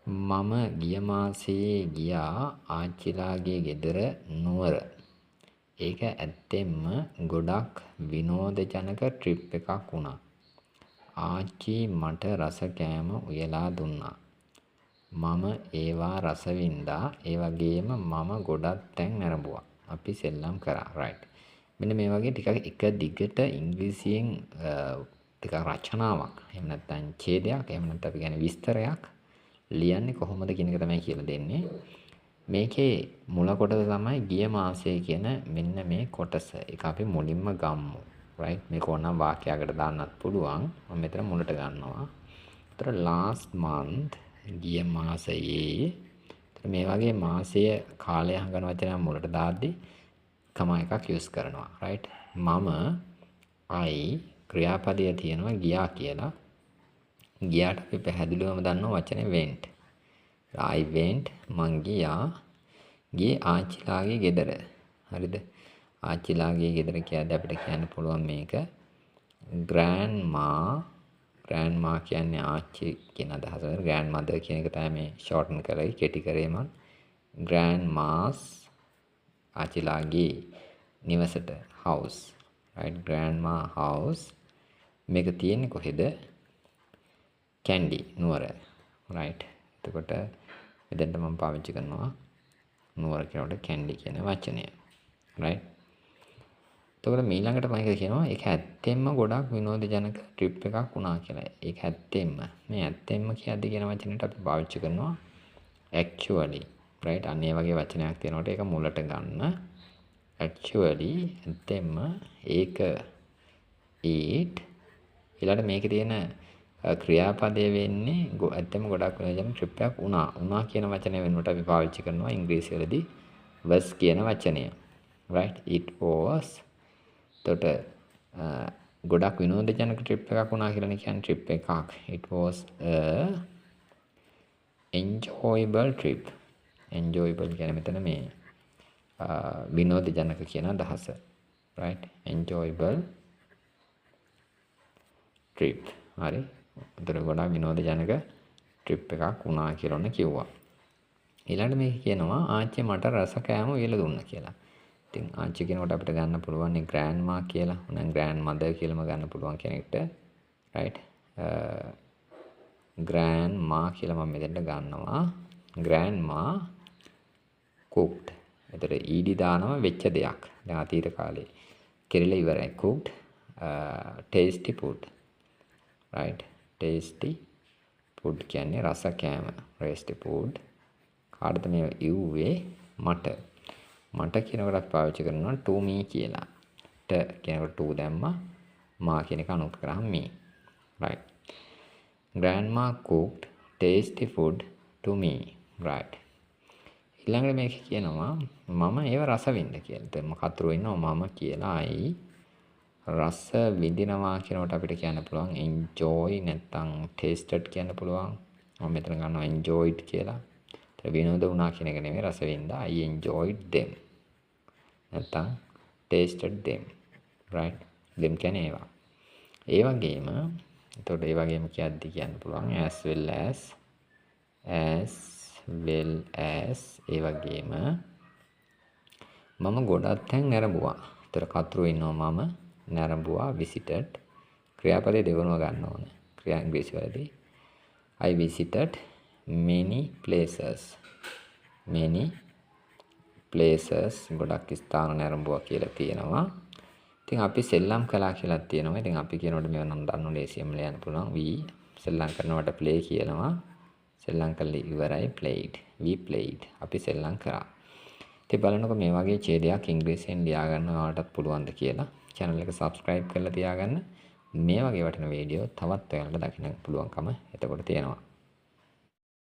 මම ගිය මාසයේ ගියා ආච්චිලාගේ ගෙදර නුවර. ඒක ඇත්තෙන්ම ගොඩක් විනෝදජනක ට්‍රිප් එකක් වුණා. ආච්චි මට රස කෑම උයලා දුන්නා. මම ඒවා රස වින්දා. ඒ වගේම මම ගොඩක් තැන් නැරඹුවා. අපි සෙල්ලම් කරා. රයිට්. මෙන්න මේ වගේ ටිකක් එක දිගට ඉංග්‍රීසියෙන් ටිකක් රචනාවක්. එහෙම නැත්නම් ඡේදයක්, එහෙම නැත්නම් අපි කියන්නේ විස්තරයක් ලියන්නේ කොහොමද කියන එක තමයි කියලා දෙන්නේ. මේකේ මුල කොටස තමයි ගිය මාසයේ කියන මෙන්න මේ කොටස. ඒක අපි මුලින්ම ගමු. right? මේක ඕනනම් වාක්‍යයකට දාන්නත් පුළුවන්. මම මෙතන මුලට ගන්නවා. ඒතර last month ගිය මාසයේ. ඒතර මේ වගේ මාසය කාලය හංගන වචනයක් මුලට දාද්දි කමා එකක් යූස් කරනවා. right? මම I ක්‍රියාපදයේ තියෙනවා ගියා කියලා. ගියාට අපි පැහැදිලිවම දන්නවා වචනේ went. I went මං ගියා. ගියේ ආච්චිලාගේ ගෙදර. හරිද? ආච්චිලාගේ ගෙදර කියද්දී අපිට කියන්න පුළුවන් මේක grandma කියන්නේ ආච්චි කියන අදහස. grandmother කියන එක තමයි මේ shorten කරලා කෙටි කරේ මං. grandma's ආච්චිලාගේ නිවසට house. right? grandma house. මේක තියෙන්නේ කොහෙද? කැන්ඩි නුවර. right? එතකොට මෙතෙන්ට මම පාවිච්චි කරනවා නුවර කියනකොට කැන්ඩි කියන වචනය. right? එතකොට ඊළඟට මම කියනවා ඒක ඇත්තෙන්ම ගොඩක් විනෝදජනක ට්‍රිප් එකක් වුණා කියලා. ඒක ඇත්තෙන්ම. මේ ඇත්තෙන්ම කියද්දි කියන වචනෙට අපි පාවිච්චි කරනවා actually. right? අන්න ඒ වගේ වචනයක් තියෙනකොට ඒක මුලට ගන්න. actually ඇත්තෙන්ම ඒක it ඊළඟට මේකේ තියෙන ක්‍රියාපදයේ වෙන්නේ ඇත්තම ගොඩක් වෙනජන ට්‍රිප් එකක් වුණා කියන වචනය වෙනුවට අපි පාවිච්චි කරනවා ඉංග්‍රීසි වලදී was කියන වචනය. right? it was. එතකොට ගොඩක් විනෝදජනක ට්‍රිප් එකක් වුණා කියලානේ කියන්නේ ට්‍රිප් එකක්. it was a enjoyable trip. enjoyable කියන්නේ මෙතන මේ විනෝදජනක කියන අදහස. right? enjoyable trip. හරි. උතර ගොඩාක් විනෝදජනක ට්‍රිප් එකක් වුණා කියලා ඔන්න කිව්වා. ඊළඟට මේක කියනවා ආච්චි මට රස කෑම උයලා දුන්නා කියලා. ඉතින් ආච්චි කියනකොට අපිට ගන්න පුළුවන් නේ grandma කියලා. උනම් grandmother කියලාම ගන්න පුළුවන් කෙනෙක්ට. right? grandma කියලා මම මෙතෙන්ට ගන්නවා. grandma cooked. ඒතර ed දානවා වෙච්ච දෙයක්. දැන් අතීත කාලේ කෙරෙලා ඉවරයි. cooked tasty food. right? tasty food කියන්නේ රස කෑම. tasty food. කාටද මේ ඉව්වේ? මට කියනකොටත් පාවිච්චි කරනවා to me කියලා. ට කියනකොට to දැම්මා. මා කියන එක අනුත් කරාම me. right? grandma cooked tasty food to me. right? ඊළඟට මේක කියනවා මම ඒව රස විඳ කියලා. දැන් කතරු ඉන්නවා මම කියලා I රස විඳිනවා කියනකොට අපිට කියන්න පුළුවන් enjoy නැත්නම් tasted කියන්න පුළුවන්. මම මෙතන ගන්නවා enjoyed කියලා. ඒතර විනෝද වුණා කියන එක නෙමෙයි රස විඳා. I enjoyed them. නැත්නම් tasted them. right? them කියන්නේ ඒවා. ඒ වගේම එතකොට ඒ වගේම කියද්දි කියන්න පුළුවන් as well as ඒ වගේම මම ගොඩක් තැන් නැරඹුවා. ඒතර කතරු ඉන්නවා මම නැරඹුවා visited ක්‍රියාපදයේ දෙවනුව ගන්න ඕනේ. ක්‍රියා ඉංග්‍රීසි වලදී I visited many places. ගොඩක් ස්ථාන නැරඹුවා කියලා තියෙනවා. ඉතින් අපි සෙල්ලම් කළා කියලා තියෙනවා. ඉතින් අපි කියනකොට මේව නම් දන්නු ලේසියෙන්ම ලියන්න පුළුවන්. we සෙල්ලම් කරනවට play කියනවා. සෙල්ලම් කළේ ඉවරයි we played. අපි සෙල්ලම් කරා. ඉතින් බලන්නකො මේ වගේ ඡේදයක් ඉංග්‍රීසියෙන් ලියා ගන්න ඔයාලටත් පුළුවන්ද කියලා. channel එක subscribe කරලා තියාගන්න. මේ වගේ වටින වීඩියෝ තවත් ඔයාලට දකින්න පුළුවන්කම එතකොට තියෙනවා.